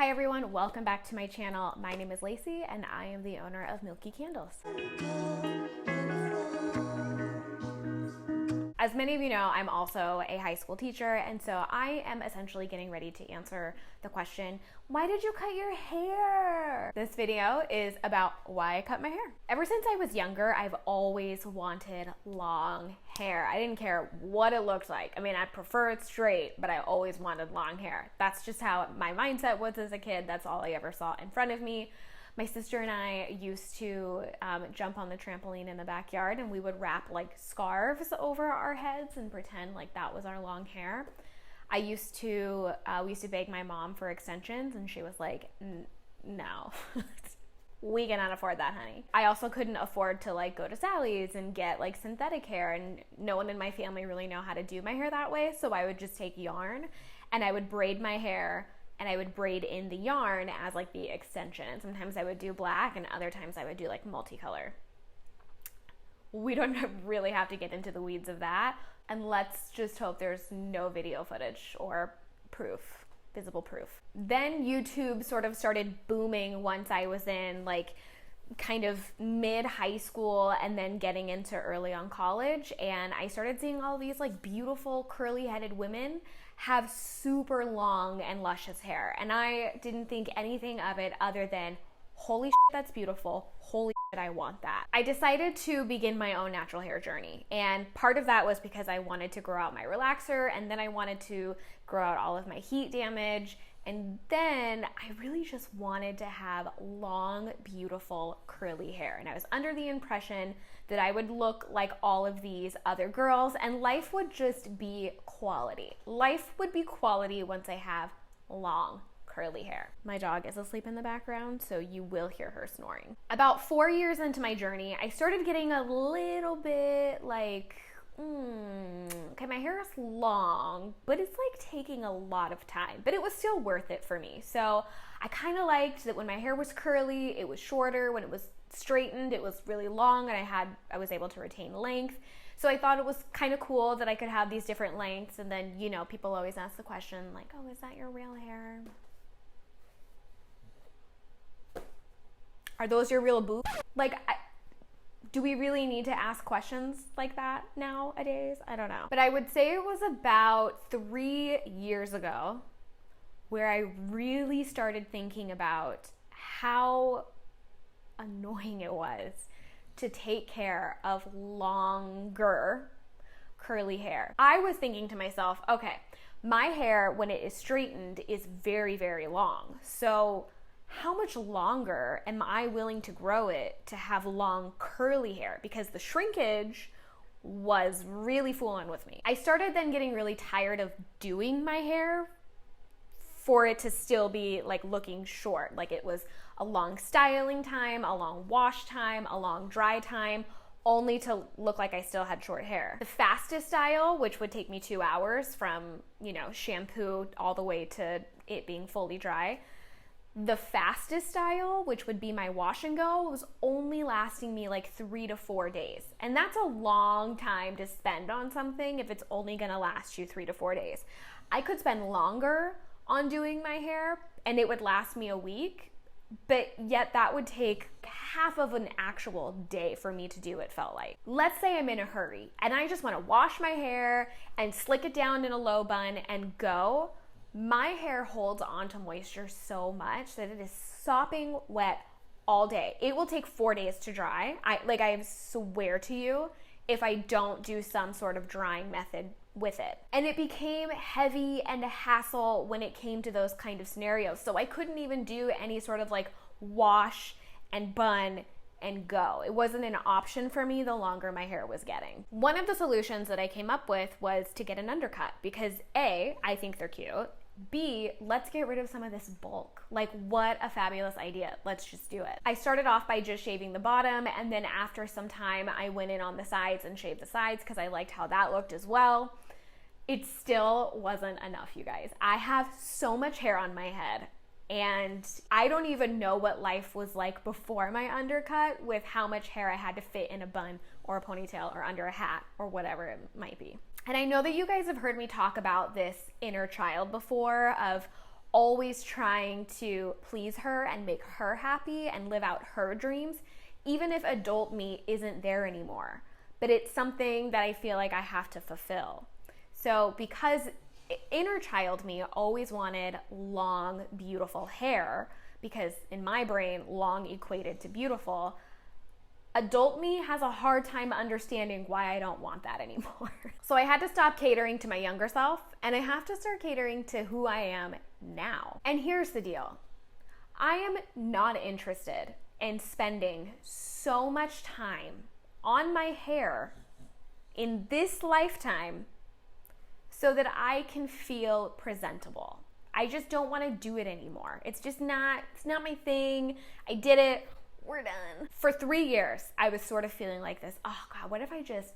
Hi everyone, welcome back to my channel. My name is Lacey and I am the owner of Milky Candles. As many of you know, I'm also a high school teacher, and so I am essentially getting ready to answer the question, why did you cut your hair? This video is about why I cut my hair. Ever since I was younger, I've always wanted long hair. I didn't care what it looked like. I mean, I prefer it straight, but I always wanted long hair. That's just how my mindset was as a kid. That's all I ever saw in front of me. My sister and I used to jump on the trampoline in the backyard, and we would wrap like scarves over our heads and pretend like that was our long hair. We used to beg my mom for extensions, and she was like, no, we cannot afford that, honey. I also couldn't afford to like go to Sally's and get like synthetic hair, and no one in my family really know how to do my hair that way. So I would just take yarn and I would braid my hair, and I would braid in the yarn as like the extension. And sometimes I would do black, and other times I would do like multicolor. We don't really have to get into the weeds of that. And let's just hope there's no video footage or proof, visible proof. Then YouTube sort of started booming once I was in like kind of mid high school and then getting into early on college. And I started seeing all these like beautiful curly headed women have super long and luscious hair. And I didn't think anything of it other than, holy shit, that's beautiful. Holy shit, I want that. I decided to begin my own natural hair journey. And part of that was because I wanted to grow out my relaxer, and then I wanted to grow out all of my heat damage. And then I really just wanted to have long, beautiful, curly hair. And I was under the impression that I would look like all of these other girls, and life would just be quality. Life would be quality once I have long, curly hair. My dog is asleep in the background, so you will hear her snoring. About 4 years into my journey, I started getting a little bit like, okay, my hair is long, but it's like taking a lot of time, but it was still worth it for me. So I kind of liked that when my hair was curly, it was shorter. When it was straightened, it was really long, and I was able to retain length. So I thought it was kind of cool that I could have these different lengths. And then, you know, people always ask the question like, oh, is that your real hair? Are those your real boobs? Like, do we really need to ask questions like that nowadays? I don't know. But I would say it was about 3 years ago where I really started thinking about how annoying it was to take care of longer curly hair. I was thinking to myself, okay, my hair when it is straightened is very, very long. So how much longer am I willing to grow it to have long curly hair? Because the shrinkage was really fooling with me. I started then getting really tired of doing my hair for it to still be like looking short. Like it was a long styling time, a long wash time, a long dry time, only to look like I still had short hair. The fastest style, which would take me 2 hours from, you know, shampoo all the way to it being fully dry, the fastest style, which would be my wash and go, was only lasting me like 3 to 4 days. And that's a long time to spend on something if it's only gonna last you 3 to 4 days. I could spend longer on doing my hair and it would last me a week, but yet that would take half of an actual day for me to do, it felt like. Let's say I'm in a hurry and I just wanna wash my hair and slick it down in a low bun and go. My hair holds onto moisture so much that it is sopping wet all day. It will take 4 days to dry. I swear to you, if I don't do some sort of drying method with it. And it became heavy and a hassle when it came to those kind of scenarios. So I couldn't even do any sort of like wash and bun and go. It wasn't an option for me the longer my hair was getting. One of the solutions that I came up with was to get an undercut because A, I think they're cute. B, let's get rid of some of this bulk. Like, what a fabulous idea. Let's just do it. I started off by just shaving the bottom, and then after some time, I went in on the sides and shaved the sides because I liked how that looked as well. It still wasn't enough, you guys. I have so much hair on my head, and I don't even know what life was like before my undercut with how much hair I had to fit in a bun or a ponytail or under a hat or whatever it might be. And I know that you guys have heard me talk about this inner child before of always trying to please her and make her happy and live out her dreams, even if adult me isn't there anymore. But it's something that I feel like I have to fulfill. So because inner child me always wanted long, beautiful hair, because in my brain, long equated to beautiful, adult me has a hard time understanding why I don't want that anymore. So I had to stop catering to my younger self, and I have to start catering to who I am now. And here's the deal. I am not interested in spending so much time on my hair in this lifetime so that I can feel presentable. I just don't want to do it anymore. It's not my thing. I did it. We're done. For 3 years, I was sort of feeling like this. Oh God, what if I did it?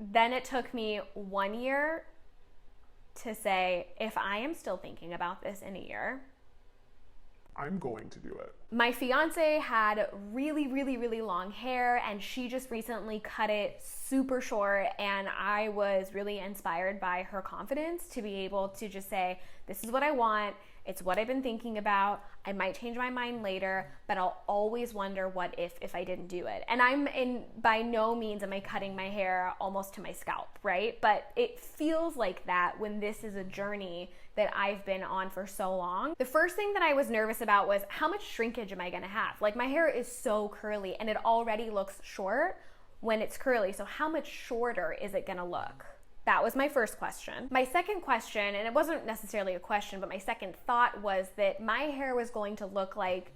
Then it took me 1 year to say, if I am still thinking about this in a year, I'm going to do it. My fiance had really, really, really long hair, and she just recently cut it super short, and I was really inspired by her confidence to be able to just say, this is what I want. It's what I've been thinking about. I might change my mind later, but I'll always wonder what if I didn't do it. And by no means am I cutting my hair almost to my scalp, right? But it feels like that when this is a journey that I've been on for so long. The first thing that I was nervous about was, how much shrinkage am I gonna have? Like, my hair is so curly and it already looks short when it's curly. So how much shorter is it gonna look? That was my first question. My second question, and it wasn't necessarily a question, but my second thought was that my hair was going to look like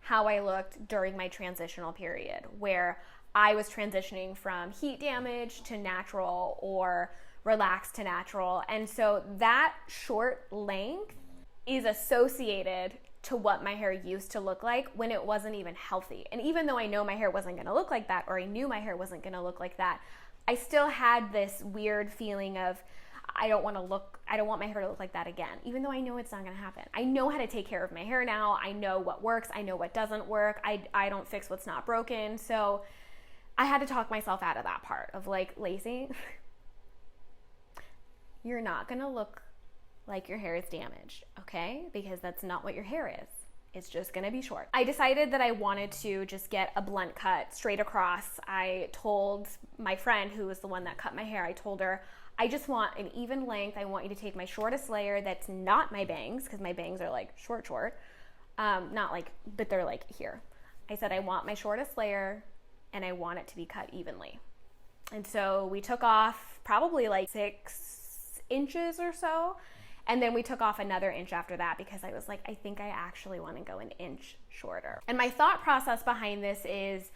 how I looked during my transitional period, where I was transitioning from heat damage to natural or relaxed to natural. And so that short length is associated to what my hair used to look like when it wasn't even healthy. And even though I know my hair wasn't gonna look like that, or I knew my hair wasn't gonna look like that, I still had this weird feeling of, I don't want my hair to look like that again, even though I know it's not gonna happen. I know how to take care of my hair now. I know what works. I know what doesn't work. I don't fix what's not broken. So I had to talk myself out of that part of like, Lacey, you're not gonna look like your hair is damaged, okay? Because that's not what your hair is. It's just gonna be short. I decided that I wanted to just get a blunt cut straight across. I told my friend, who was the one that cut my hair, I told her, I just want an even length. I want you to take my shortest layer that's not my bangs, because my bangs are like short. Not like, but they're like here. I said, I want my shortest layer and I want it to be cut evenly. And so we took off probably like 6 inches or so. And then we took off another inch after that because I was like, I think I actually want to go an inch shorter. And my thought process behind this is,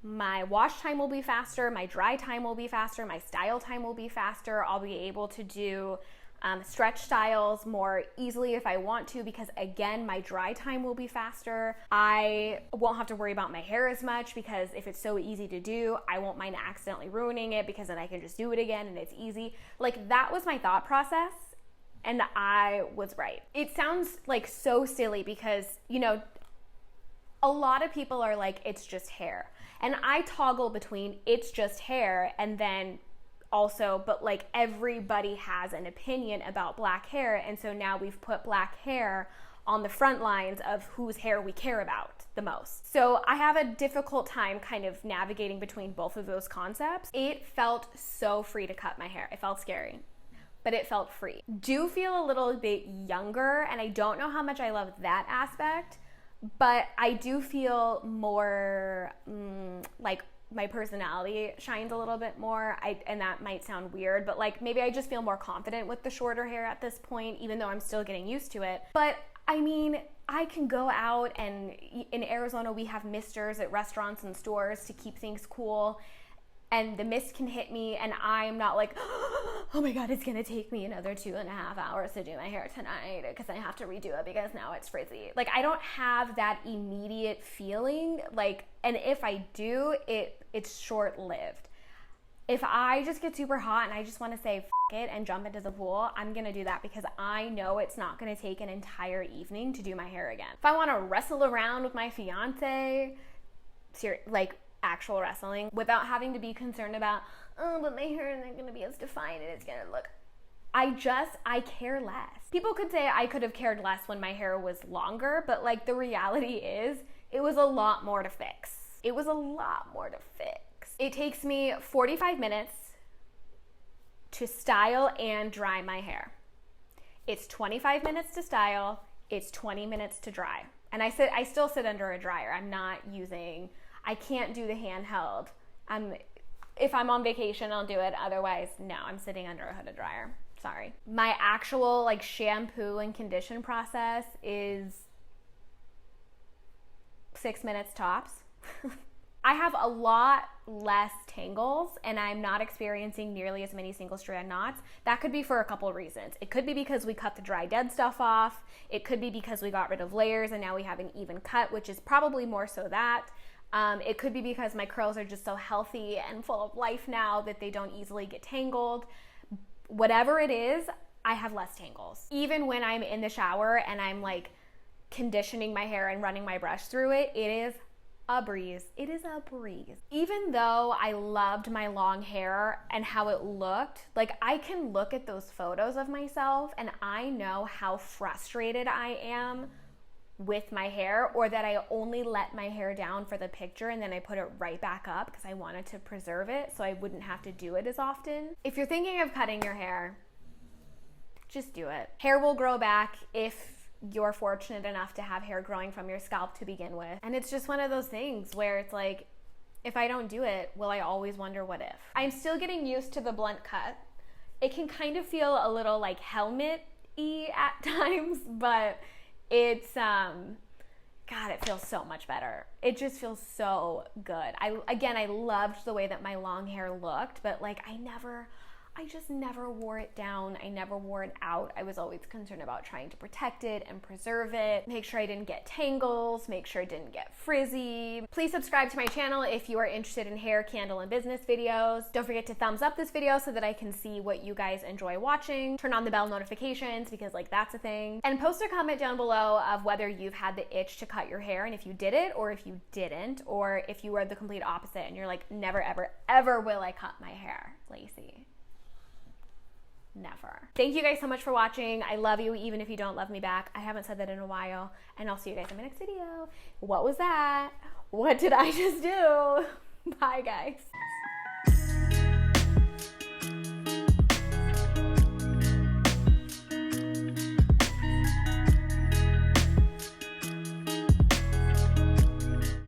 my wash time will be faster, my dry time will be faster, my style time will be faster. I'll be able to do stretch styles more easily if I want to, because again, my dry time will be faster. I won't have to worry about my hair as much, because if it's so easy to do, I won't mind accidentally ruining it, because then I can just do it again and it's easy. Like, that was my thought process. And I was right. It sounds like so silly because, you know, a lot of people are like, it's just hair. And I toggle between it's just hair and then also, but like, everybody has an opinion about black hair. And so now we've put black hair on the front lines of whose hair we care about the most. So I have a difficult time kind of navigating between both of those concepts. It felt so free to cut my hair. It felt scary, but it felt free. Do feel a little bit younger, and I don't know how much I love that aspect, but I do feel more like my personality shines a little bit more. And that might sound weird, but like, maybe I just feel more confident with the shorter hair at this point, even though I'm still getting used to it. But I mean, I can go out, and in Arizona we have misters at restaurants and stores to keep things cool. And the mist can hit me, and I'm not like, oh my God, it's gonna take me another 2.5 hours to do my hair tonight because I have to redo it because now it's frizzy. Like, I don't have that immediate feeling. Like, and if I do, it's short-lived. If I just get super hot and I just wanna say, F it, and jump into the pool, I'm gonna do that because I know it's not gonna take an entire evening to do my hair again. If I wanna wrestle around with my fiance, like, actual wrestling, without having to be concerned about, oh, but my hair isn't gonna be as defined and it's gonna look I care less. People could say I could have cared less when my hair was longer, but like the reality is it was a lot more to fix. It was a lot more to fix. It takes me 45 minutes to style and dry my hair. It's 25 minutes to style, it's 20 minutes to dry. And I still sit under a dryer. I can't do the handheld. If I'm on vacation, I'll do it. Otherwise, no, I'm sitting under a hooded dryer. Sorry. My actual like shampoo and condition process is 6 minutes tops. I have a lot less tangles and I'm not experiencing nearly as many single strand knots. That could be for a couple reasons. It could be because we cut the dry dead stuff off. It could be because we got rid of layers and now we have an even cut, which is probably more so that. It could be because my curls are just so healthy and full of life now that they don't easily get tangled. Whatever it is, I have less tangles. Even when I'm in the shower and I'm like conditioning my hair and running my brush through it, it is a breeze. It is a breeze. Even though I loved my long hair and how it looked, like I can look at those photos of myself and I know how frustrated I am with my hair, or that I only let my hair down for the picture and then I put it right back up because I wanted to preserve it so I wouldn't have to do it as often. If you're thinking of cutting your hair, just do it. Hair will grow back if you're fortunate enough to have hair growing from your scalp to begin with. And it's just one of those things where it's like, if I don't do it, will I always wonder what if? I'm still getting used to the blunt cut. It can kind of feel a little like helmet-y at times, but it's, God, it feels so much better. It just feels so good. I loved the way that my long hair looked, but like I just never wore it down. I never wore it out. I was always concerned about trying to protect it and preserve it, make sure I didn't get tangles, make sure it didn't get frizzy. Please subscribe to my channel if you are interested in hair, candle, and business videos. Don't forget to thumbs up this video so that I can see what you guys enjoy watching. Turn on the bell notifications because like that's a thing. And post a comment down below of whether you've had the itch to cut your hair and if you did it or if you didn't, or if you were the complete opposite and you're like, never, ever, ever will I cut my hair, Lacey. Never. Thank you guys so much for watching. I love you even if you don't love me back. I haven't said that in a while. And I'll see you guys in my next video. What was that? What did I just do? Bye, guys.